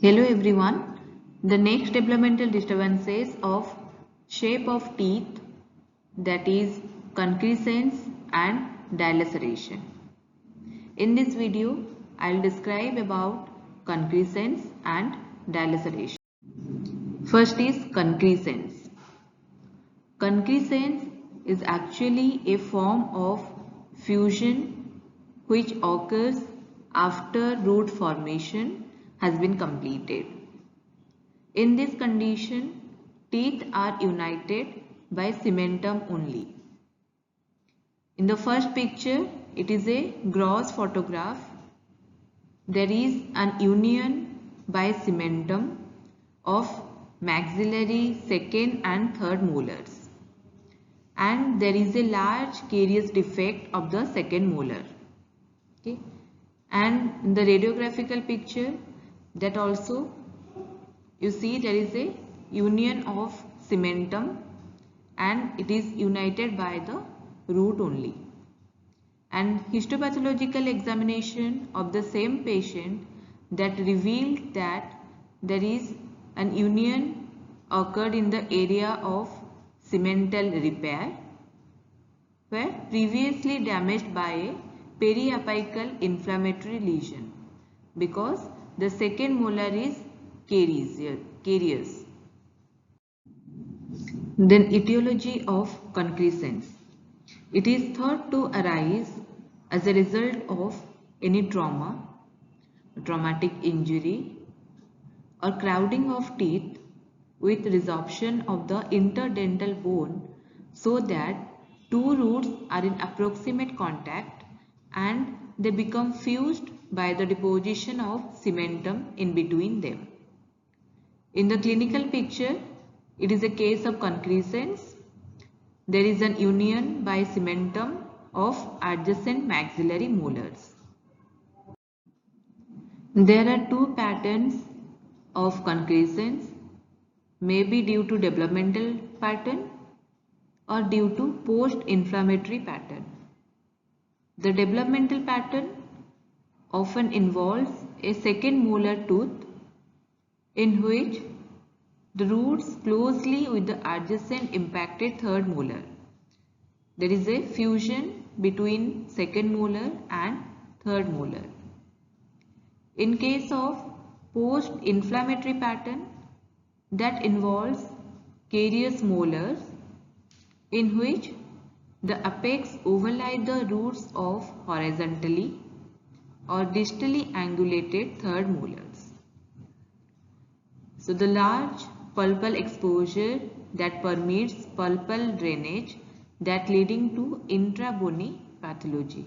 Hello everyone. The next developmental disturbances of shape of teeth, that is concrescence and dilaceration. In this video, I will describe about concrescence and dilaceration. First is concrescence. Concrescence is actually a form of fusion which occurs after root formation has been completed. In this condition, teeth are united by cementum only. In the first picture, it is a gross photograph. There is an union by cementum of maxillary second and third molars, and there is a large carious defect of the second molar. Okay. And in the radiographical picture, that also you see there is a union of cementum and it is united by the root only. And histopathological examination of the same patient that revealed that there is an union occurred in the area of cemental repair where previously damaged by a periapical inflammatory lesion because the second molar is carious. Then etiology of concrescence. It is thought to arise as a result of any trauma, traumatic injury or crowding of teeth with resorption of the interdental bone so that two roots are in approximate contact and they become fused by the deposition of cementum in between them. In the clinical picture, it is a case of concrescence. There is an union by cementum of adjacent maxillary molars. There are two patterns of concrescence, may be due to developmental pattern or due to post-inflammatory pattern. The developmental pattern often involves a second molar tooth in which the roots closely with the adjacent impacted third molar. There is a fusion between second molar and third molar. In case of post-inflammatory pattern, that involves carious molars in which the apex overlie the roots of horizontally or distally angulated third molars. So the large pulpal exposure that permits pulpal drainage that leading to intra-bony pathology.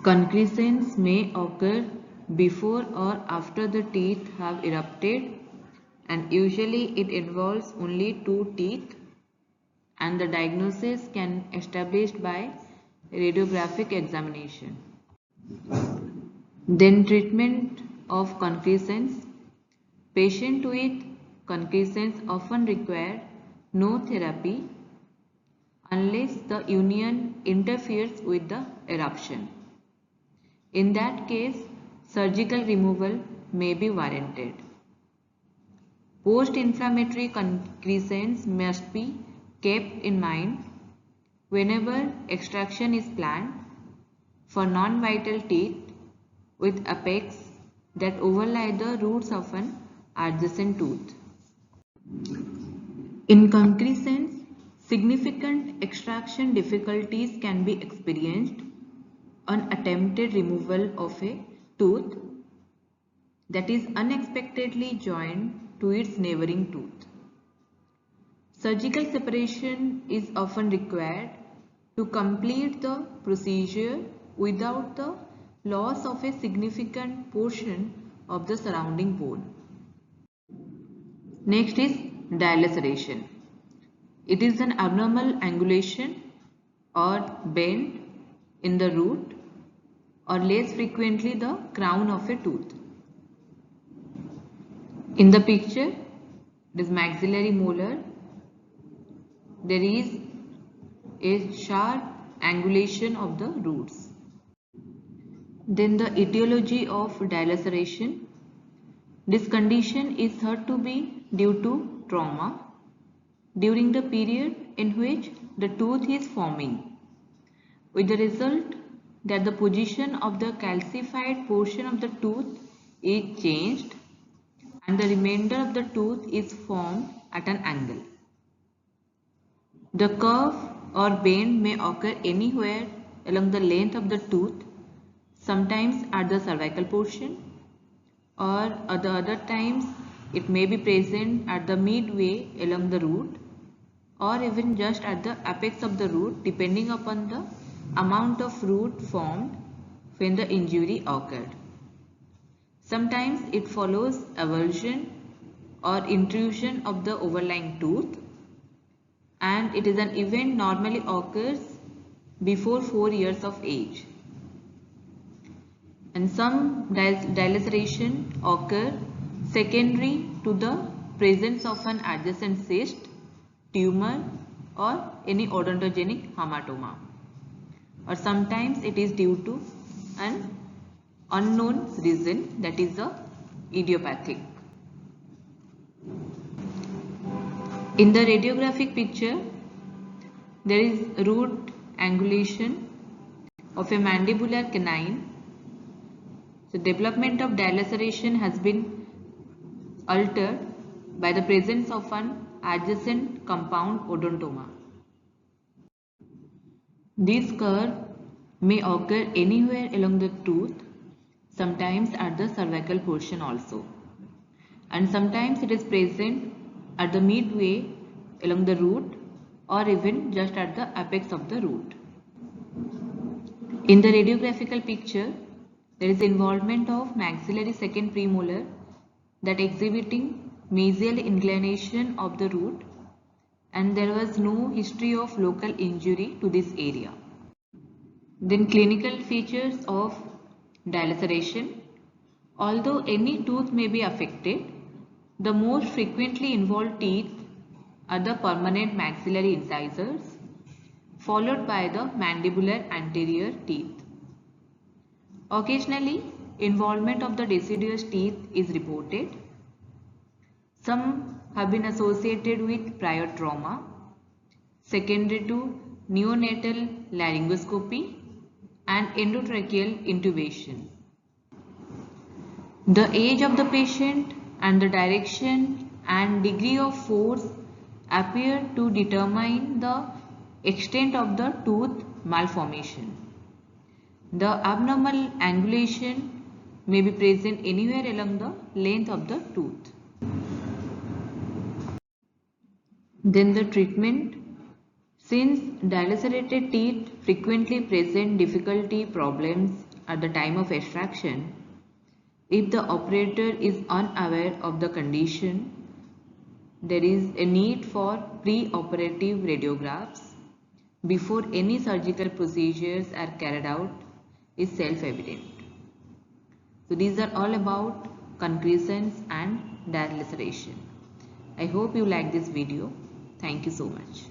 Concrescence may occur before or after the teeth have erupted, and usually it involves only two teeth, and the diagnosis can be established by radiographic examination. Then treatment of concrescence. Patient with concrescence often require no therapy unless the union interferes with the eruption. In that case, surgical removal may be warranted. Post-inflammatory concrescence must be kept in mind whenever extraction is planned for non-vital teeth with apex that overlie the roots of an adjacent tooth. In concrescence, significant extraction difficulties can be experienced on attempted removal of a tooth that is unexpectedly joined to its neighboring tooth. Surgical separation is often required to complete the procedure without the loss of a significant portion of the surrounding bone. Next is dilaceration. It is an abnormal angulation or bend in the root or less frequently the crown of a tooth. In the picture, this maxillary molar, there is a sharp angulation of the roots. Then the etiology of dilaceration. This condition is thought to be due to trauma during the period in which the tooth is forming, with the result that the position of the calcified portion of the tooth is changed and the remainder of the tooth is formed at an angle. The curve or bend may occur anywhere along the length of the tooth, sometimes at the cervical portion, or at the other times it may be present at the midway along the root, or even just at the apex of the root, depending upon the amount of root formed when the injury occurred. Sometimes it follows avulsion or intrusion of the overlying tooth, and it is an event normally occurs before 4 years of age. And some dilaceration occur secondary to the presence of an adjacent cyst, tumor, or any odontogenic hematoma. Or sometimes it is due to an unknown reason, that is idiopathic. In the radiographic picture, there is root angulation of a mandibular canine. The development of dilaceration has been altered by the presence of an adjacent compound odontoma. This curve may occur anywhere along the tooth, sometimes at the cervical portion also, and sometimes it is present at the midway along the root or even just at the apex of the root. In the radiographical picture, there is involvement of maxillary second premolar that exhibiting mesial inclination of the root, and there was no history of local injury to this area. Then clinical features of dilaceration. Although any tooth may be affected, the most frequently involved teeth are the permanent maxillary incisors, followed by the mandibular anterior teeth. Occasionally, involvement of the deciduous teeth is reported. Some have been associated with prior trauma, secondary to neonatal laryngoscopy and endotracheal intubation. The age of the patient and the direction and degree of force appear to determine the extent of the tooth malformation. The abnormal angulation may be present anywhere along the length of the tooth. Then the treatment. Since dilacerated teeth frequently present difficulty problems at the time of extraction, if the operator is unaware of the condition, there is a need for pre-operative radiographs before any surgical procedures are carried out is self-evident. So these are all about concretions and dilaceration. I hope you like this video. Thank you so much.